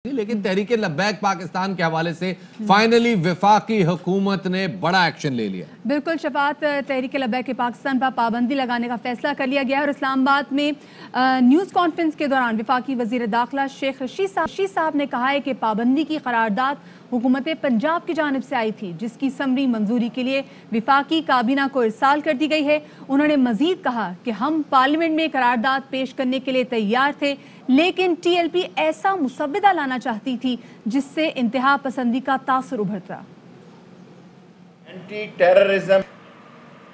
लेकिन तहरीक लब्बैक पाकिस्तान के हवाले से फाइनली वफाकी हुकूमत ने बड़ा एक्शन ले लिया। बिल्कुल शफात, तहरीक लब्बैक के पाकिस्तान पर पाबंदी लगाने का फैसला कर लिया गया है और इस्लामाबाद में न्यूज़ कॉन्फ्रेंस के दौरान वफाकी वजीर दाखिला शेख रशीद साहब ने कहा है कि पाबंदी की करारदाद हुकूमत पंजाब की जानिब से आई थी, जिसकी समरी मंजूरी के लिए वफाकी काबीना को इरसाल कर दी गई है। उन्होंने मजीद कहा कि हम पार्लियामेंट में करारदाद पेश करने के लिए तैयार थे, लेकिन TLP ऐसा मुसव्वदा लाना चाहती थी जिससे इंतहा पसंदी का तासुर उभरता। एंटी टेररिज्म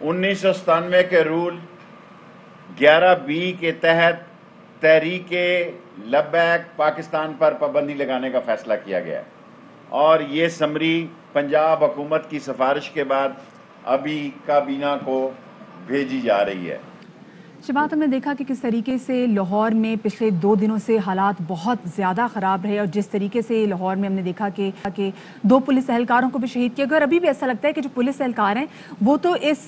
1997 के रूल 11B के तहत तहरीक लब्बैक पाकिस्तान पर पाबंदी लगाने का फैसला किया गया है और ये समरी पंजाब हुकूमत की सिफारिश के बाद अभी काबीना को भेजी जा रही है। शबात, हमने देखा कि किस तरीके से लाहौर में पिछले 2 दिनों से हालात बहुत ज़्यादा ख़राब रहे और जिस तरीके से लाहौर में हमने देखा कि 2 पुलिस एहलकारों को भी शहीद किया गया और अभी भी ऐसा लगता है कि जो पुलिस एहलकार हैं वो तो इस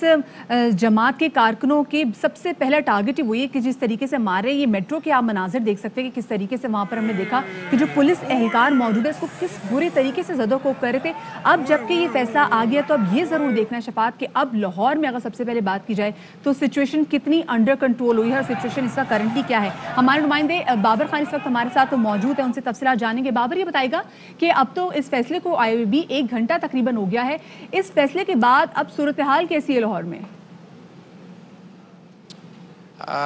जमात के कारकुनों के सबसे पहला टारगेट ही वही है कि जिस तरीके से मार रहे हैं। ये मेट्रो के आप मनाजिर देख सकते हैं कि किस तरीके से वहाँ पर हमने देखा कि जो पुलिस एहलकार मौजूद है इसको किस बुरे तरीके से ज़दोकोब कर रहे थे। अब जबकि ये फैसला आ गया तो अब ये ज़रूर देखना है शफात कि अब लाहौर में अगर सबसे पहले बात की जाए तो सिचुएशन कितनी अंडर कंट्रोल हुई है और सिचुएशन इसका करंटली क्या है। हमारे नुमाइंदे बाबर खान इस वक्त हमारे साथ मौजूद है, उनसे तफसीलात जानेंगे। बाबर, ये बताएगा कि अब तो इस फैसले को आए भी 1 घंटा तकरीबन हो गया है, इस फैसले के बाद अब सूरत हाल कैसी है लाहौर में?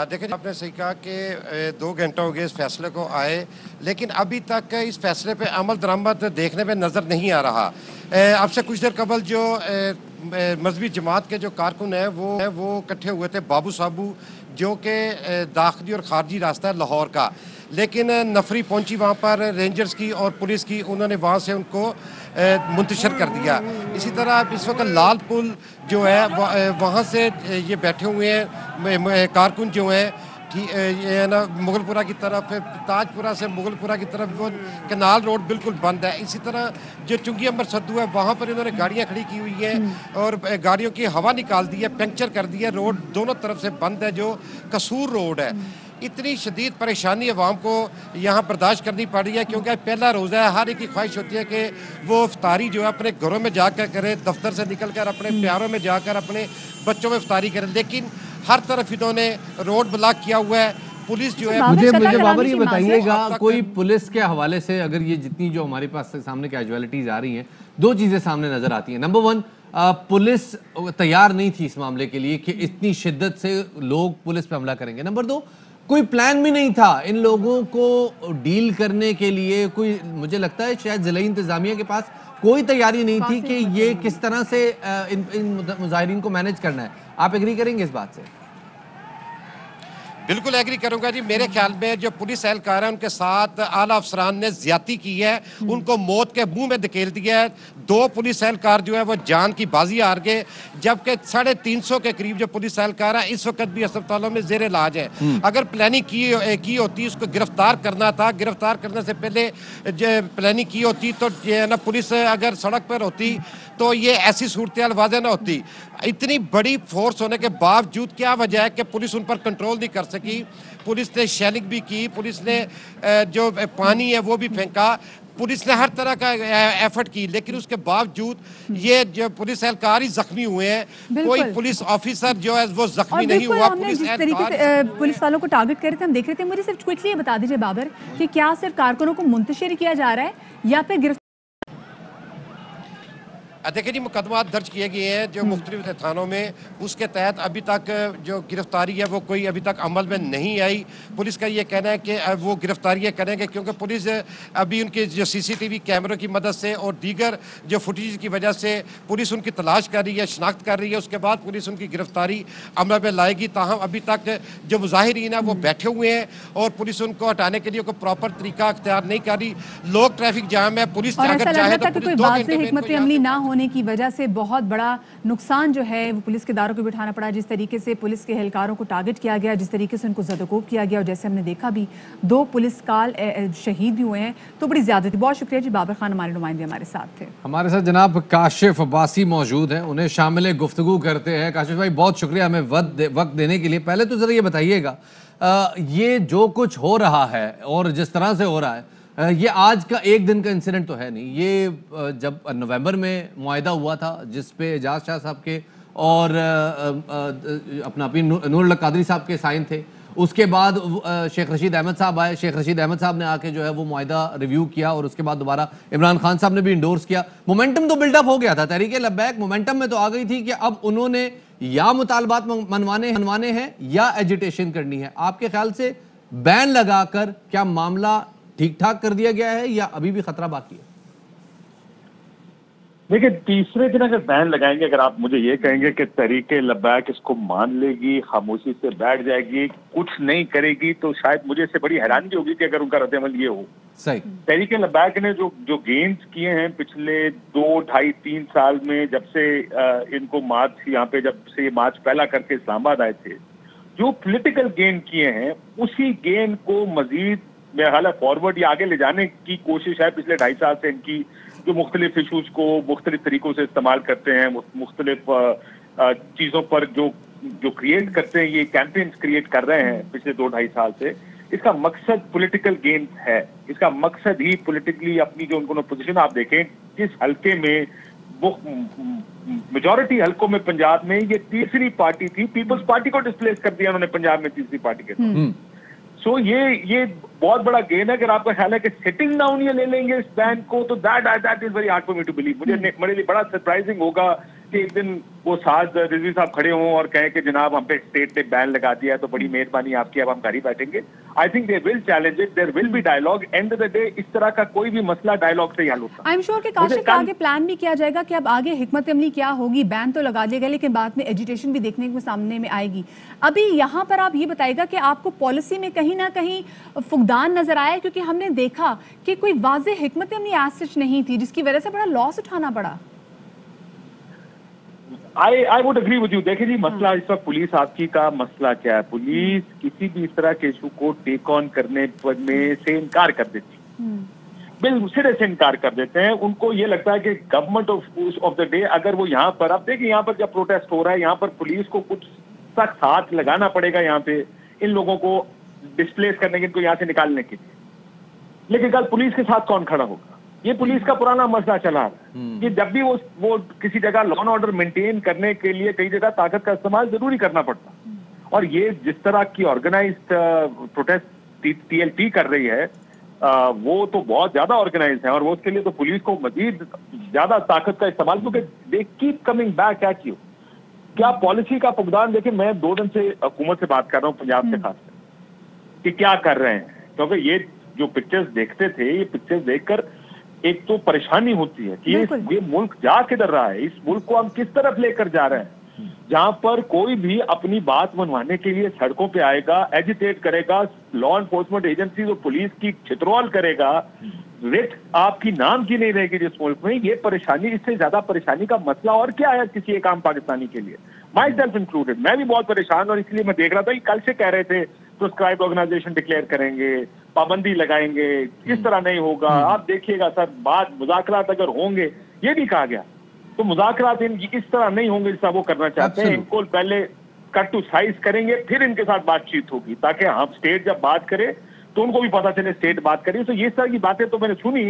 देखिए, आपने सही कहा कि 2 घंटे हो गए इस फैसले को आए, लेकिन अभी तक इस फैसले पे अमल दरामद देखने में नज़र नहीं आ रहा। आपसे कुछ देर कबल जो मजहबी जमात के जो कारकुन हैं वो इकट्ठे हुए थे बाबू साबू, जो कि दाखिली और खारजी रास्ता है लाहौर का, लेकिन नफरी पहुंची वहाँ पर रेंजर्स की और पुलिस की, उन्होंने वहाँ से उनको मुंतशिर कर दिया। इसी तरह इस वक्त लाल पुल जो है वहाँ से ये बैठे हुए हैं कारकुन जो हैं, ये है ना मुगलपुरा की तरफ, ताजपुरा से मुगलपुरा की तरफ वो कनाल रोड बिल्कुल बंद है। इसी तरह जो चुंगी अंबर सद्दू है वहाँ पर इन्होंने गाड़ियाँ खड़ी की हुई है और गाड़ियों की हवा निकाल दी है, पंक्चर कर दी है, रोड दोनों तरफ से बंद है जो कसूर रोड है। इतनी शदीद परेशानी अवाम को यहाँ बर्दाश्त करनी पड़ रही है क्योंकि पहला रोज़ा है, हर एक की ख्वाहिश होती है कि वो इफ्तारी जो है अपने घरों में जाकर करे, दफ्तर से निकल कर अपने प्यारों में जाकर अपने बच्चों में इफ्तारी करें, लेकिन हर तरफ इन्होंने रोड ब्लॉक किया हुआ है। पुलिस जो है मुझे बाबर ये बताइएगा, कोई पुलिस के हवाले से अगर ये जितनी जो हमारे पास सामने कैजुअलिटीज आ रही हैं, 2 चीजें सामने नजर आती हैं। नंबर 1, पुलिस तैयार नहीं थी इस मामले के लिए कि इतनी शिद्दत से लोग पुलिस पे हमला करेंगे। नंबर 2, कोई प्लान भी नहीं था इन लोगों को डील करने के लिए। कोई, मुझे लगता है शायद जिला इंतजामिया के पास कोई तैयारी नहीं थी कि ये किस तरह से इन मुजाहिरीन को मैनेज करना है। आप एग्री करेंगे इस बात से? बिल्कुल एग्री करूंगा जी। मेरे ख्याल में जो पुलिस एहलकार है उनके साथ आला अफसरान ने ज्यादती की है, उनको मौत के मुंह में धकेल दिया है। 2 पुलिस एहलकार जो है वो जान की बाजी हार गए, जबकि 350 के करीब जो पुलिस एहलकार है इस वक्त भी अस्पतालों में जेर इलाज है। अगर प्लानिंग की होती, उसको गिरफ्तार करना था, गिरफ्तार करने से पहले प्लानिंग की होती तो ये ना पुलिस अगर सड़क पर होती तो ये ऐसी सूरत वाज़ेह ना होती। इतनी बड़ी फोर्स होने के बावजूद क्या वजह है कि पुलिस उन पर कंट्रोल नहीं कर सकी? पुलिस ने शेलिंग भी की, पुलिस ने जो पानी है वो भी फेंका, पुलिस ने हर तरह का एफर्ट की, लेकिन उसके बावजूद ये जो पुलिस एहलकार ही जख्मी हुए हैं। कोई पुलिस ऑफिसर जो है वो जख्मी नहीं हुआ। पुलिस जिस तरीके से पुलिस वालों को टारगेट कर रहे थे हम देख रहे थे। मुझे सिर्फ क्विकली ये बता दीजिए बाबर कि क्या सिर्फ कारकुनों को मुंतशिर किया जा रहा है या फिर देखिए जी, मुकदमा दर्ज किए गए हैं जो मुख्तलिफ थानों में, उसके तहत अभी तक जो गिरफ्तारी है वो कोई अभी तक अमल में नहीं आई। पुलिस का ये कहना है कि वो गिरफ्तारियाँ करेंगे क्योंकि पुलिस अभी उनके जो CCTV कैमरों की मदद से और दीगर जो फुटेज की वजह से पुलिस उनकी तलाश कर रही है, शनाख्त कर रही है, उसके बाद पुलिस उनकी गिरफ्तारी अमल में लाएगी। ताहम अभी तक जो मुजाहिरीन है वो बैठे हुए हैं और पुलिस उनको हटाने के लिए कोई प्रॉपर तरीका अख्तियार नहीं कर रही। लोग ट्रैफिक जाम है, पुलिस अगर चाहे तो पुलिस 2 घंटे में होने की वजह से बहुत बड़ा नुकसान जो है वो पुलिस के दारों को बिठाना पड़ा। जिस तरीके से पुलिस के एहलकारों को टारगेट किया गया, जिस तरीके से उनको ज़दोकोब किया गया और जैसे हमने देखा भी 2 पुलिस काल शहीद भी हुए हैं, तो बड़ी ज्यादती। बहुत शुक्रिया जी बाबर खान, हमारे नुमाइंदे हमारे साथ थे। हमारे साथ जनाब काशिफ अब्बासी मौजूद हैं, उन्हें शामिल गुफ्तगू करते हैं। काशिफ भाई, बहुत शुक्रिया हमें वक्त देने के लिए। पहले तो जरा ये बताइएगा, ये जो कुछ हो रहा है और जिस तरह से हो रहा है, ये आज का एक दिन का इंसिडेंट तो है नहीं, ये जब नवंबर में मुआहिदा हुआ था जिस पे एजाज शाह साहब के और अपना नूरुल कादरी साहब के साइन थे, उसके बाद शेख रशीद अहमद साहब आए, शेख रशीद अहमद साहब ने आके जो है वो मुआहिदा रिव्यू किया और उसके बाद दोबारा इमरान खान साहब ने भी इंडोर्स किया। मोमेंटम तो बिल्डअप हो गया था, तहरीक लब्बैक मोमेंटम में तो आ गई थी कि अब उन्होंने या मुतालबात मनवाने हैं या एजिटेशन करनी है। आपके ख्याल से बैन लगाकर क्या मामला ठीक ठाक कर दिया गया है या अभी भी खतरा बाकी है? देखिए, तीसरे दिन अगर बैन लगाएंगे, अगर आप मुझे ये कहेंगे कि तहरीके लब्बैक इसको मान लेगी, खामोशी से बैठ जाएगी, कुछ नहीं करेगी, तो शायद मुझे इससे बड़ी हैरानी होगी कि अगर उनका रद्द-ए-अमल ये हो। सही। तहरीके लब्बैक ने जो गेन्स किए हैं पिछले 2, 2.5, 3 साल में, जब से इनको मार्च यहाँ पे जब से मार्च पहला करके इस्लामाबाद आए थे, जो पॉलिटिकल गेन किए हैं उसी गेन को मजीद मेरा ख्याल है फॉरवर्ड या आगे ले जाने की कोशिश है पिछले 2.5 साल से इनकी, जो मुख्तलिफ इशूज को मुख्तलिफ तरीकों से इस्तेमाल करते हैं, मुख्तलिफ चीजों पर जो क्रिएट करते हैं, ये कैंपेन्स क्रिएट कर रहे हैं पिछले 2-2.5 साल से। इसका मकसद पॉलिटिकल गेन है, इसका मकसद ही पॉलिटिकली अपनी जो उनको पोजीशन, आप देखें जिस हल्के में वो मेजॉरिटी हल्कों में पंजाब में ये तीसरी पार्टी थी, पीपल्स पार्टी को डिस्प्लेस कर दिया उन्होंने पंजाब में तीसरी पार्टी के साथ। सो ये बहुत बड़ा गेन है। अगर आपका ख्याल है कि सिटिंग डाउन ये ले लेंगे इस बैन को, तो that is very hard for me to believe. मेरे लिए बड़ा सरप्राइजिंग होगा कि एक दिन वो साथ रिजवी साहब खड़े हों और कहें कि जनाब हम पे स्टेट ने बैन लगा दिया है तो बड़ी मेहरबानी आपकी, अब हम घर ही बैठेंगे। I think they will challenge it, there will be dialogue. End of the day इस तरह का कोई भी मसला डायलॉग से ही हल होता है। आई एम श्योर कि काशिफ आगे प्लान भी किया जाएगा कि अब आगे हिकमत अमली क्या होगी। बैन तो लगा दिया गया लेकिन बाद में एजिटेशन भी देखने को सामने में आएगी। अभी यहाँ पर आप ये बताइएगा कि आपको पॉलिसी में कहीं ना कहीं फुकदान नजर आया, क्योंकि हमने देखा कि कोई वाज़ेह हिकमत अमली एज सच नहीं थी जिसकी वजह से बड़ा लॉस उठाना पड़ा। I would agree with you. देखिए जी, मसला इस वक्त पुलिस आपकी का मसला क्या है, पुलिस किसी भी इस तरह के इशू को टेक ऑन करने में से इनकार कर देती है, बिल्कुल सिरे से इनकार कर देते हैं। उनको ये लगता है कि गवर्नमेंट ऑफ द डे, अगर वो यहाँ पर, आप देखिए यहाँ पर जब प्रोटेस्ट हो रहा है, यहाँ पर पुलिस को कुछ सख्त हाथ लगाना पड़ेगा यहाँ पे इन लोगों को डिस्प्लेस करने के, इनको यहाँ से निकालने के लिए। लेकिन कल पुलिस के साथ कौन खड़ा होगा? ये पुलिस का पुराना मसला चला है कि जब भी वो किसी जगह लॉ एंड ऑर्डर मेंटेन करने के लिए कई जगह ताकत का इस्तेमाल जरूरी करना पड़ता। और ये जिस तरह की ऑर्गेनाइज्ड प्रोटेस्ट TLP कर रही है, वो तो बहुत ज्यादा ऑर्गेनाइज है और वो उसके लिए तो पुलिस को मजीद ज्यादा ताकत का इस्तेमाल, क्योंकि they keep coming back at you. क्या पॉलिसी का फुकदान? देखिए, मैं 2 दिन से हुकूमत से बात कर रहा हूँ, पंजाब से खासकर, कि क्या कर रहे हैं। क्योंकि ये जो पिक्चर्स देखते थे, ये पिक्चर्स देखकर एक तो परेशानी होती है कि ये मुल्क जा किधर रहा है, इस मुल्क को हम किस तरफ लेकर जा रहे हैं, जहां पर कोई भी अपनी बात मनवाने के लिए सड़कों पे आएगा, एजिटेट करेगा, लॉ एनफोर्समेंट एजेंसी और पुलिस की छितरौल करेगा, रिट आपकी नाम की नहीं रहेगी जिस मुल्क में। ये परेशानी, इससे ज्यादा परेशानी का मसला और क्या है किसी एक आम पाकिस्तानी के लिए, माई सेल्फ इंक्लूडेड। मैं भी बहुत परेशान, और इसलिए मैं देख रहा था कि कल से कह रहे थे प्रोस्क्राइब ऑर्गेनाइजेशन डिक्लेयर करेंगे, पाबंदी लगाएंगे, इस तरह नहीं होगा। आप देखिएगा सर, बात मुज़ाकरात अगर होंगे, ये भी कहा गया, तो मुज़ाकरात इस तरह नहीं होंगे जैसा वो करना चाहते हैं। इनको पहले कट टू साइज करेंगे, फिर इनके साथ बातचीत होगी, ताकि हम स्टेट जब बात करें तो उनको भी पता चले स्टेट बात करें। तो ये तरह की बातें तो मैंने सुनी।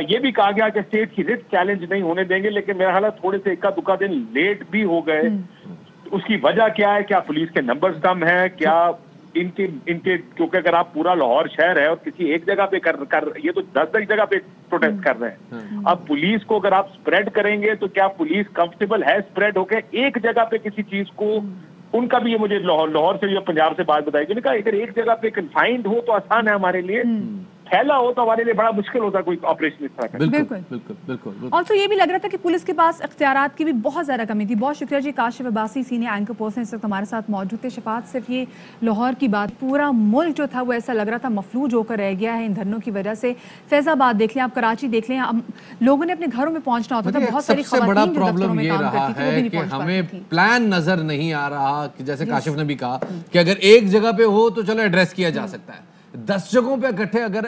ये भी कहा गया कि स्टेट की रिट चैलेंज नहीं होने देंगे, लेकिन मेरा ख्याल है थोड़े से इक्का दुक्का दिन लेट भी हो गए। उसकी वजह क्या है? क्या पुलिस के नंबर्स कम है? क्या इनके क्योंकि अगर आप पूरा लाहौर शहर है और किसी एक जगह पे कर ये तो 10 जगह पे प्रोटेस्ट कर रहे हैं। अब पुलिस को अगर आप स्प्रेड करेंगे तो क्या पुलिस कंफर्टेबल है स्प्रेड होके एक जगह पे किसी चीज को? उनका भी ये मुझे लाहौर से या पंजाब से बात बताई, उन्होंने कहा अगर एक जगह पे कन्फाइंड हो तो आसान है हमारे लिए, फैला हो तो हमारे लिए बड़ा मुश्किल होता कोई ऑपरेशन इस तरह का। बिल्कुल। और तो ये भी लग रहा था कि पुलिस के पास इख्तियारात की भी बहुत ज्यादा कमी थी। बहुत शुक्रिया ji, Kashif Abbasi senior anchor person इस वक्त हमारे साथ मौजूद थे। शफात, सिर्फ ये लाहौर की बात, पूरा मुल्क जो था वो ऐसा लग रहा था मफलूज होकर रह गया है इन धरनों की वजह से। फैजाबाद देख लें आप, कराची देख लें, लोगों ने अपने घरों में पहुंचना होता था। बहुत सारी बड़ा प्रॉब्लम ये रहा है कि हमें प्लान नजर नहीं आ रहा, कि जैसे काशिफ ने भी कहा कि अगर एक जगह पे हो तो चलो एड्रेस किया जा सकता है, 10 जगहों पे इकट्ठे अगर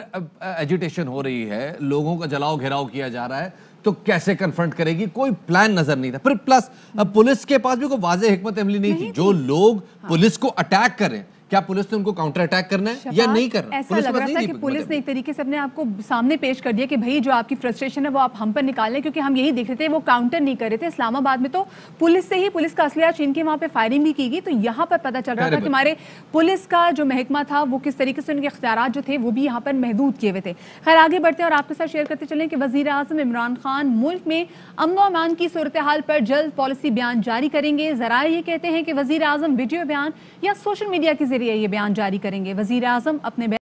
एजिटेशन हो रही है, लोगों का जलाओ घेराव किया जा रहा है, तो कैसे कन्फ्रंट करेगी? कोई प्लान नजर नहीं था। फिर प्लस पुलिस के पास भी कोई वाज़ेह हिकमत अमली नहीं थी। जो लोग पुलिस को अटैक कर रहे हैं, क्या पुलिस ने उनको काउंटर अटैक करना है या नहीं करना? ऐसा लग रहा था कि पुलिस ने एक तरीके से अपने आप को सामने पेश कर दिया कि भाई जो आपकी फ्रस्ट्रेशन है वो आप हम पर निकालें, क्योंकि हम यही देख रहे थे वो काउंटर नहीं कर रहे थे। इस्लामाबाद में तो पुलिस से ही पुलिस का असलिया छीन के वहां पे फायरिंग भी की गई। तो यहाँ पर पता चल रहा था कि हमारे पुलिस का जो महकमा था वो किस तरीके से उनके इख्तियारात जो थे वो भी यहाँ पर महदूद किए हुए थे। खैर आगे बढ़ते हैं और आपके साथ शेयर करते चलें कि वजीर आजम इमरान खान मुल्क में अमन और अमान की सूरत हाल पर जल्द पॉलिसी बयान जारी करेंगे। जराए ये कहते हैं कि वजीर आजम वीडियो बयान या सोशल मीडिया के जरिए ये बयान जारी करेंगे। वजीर आजम अपने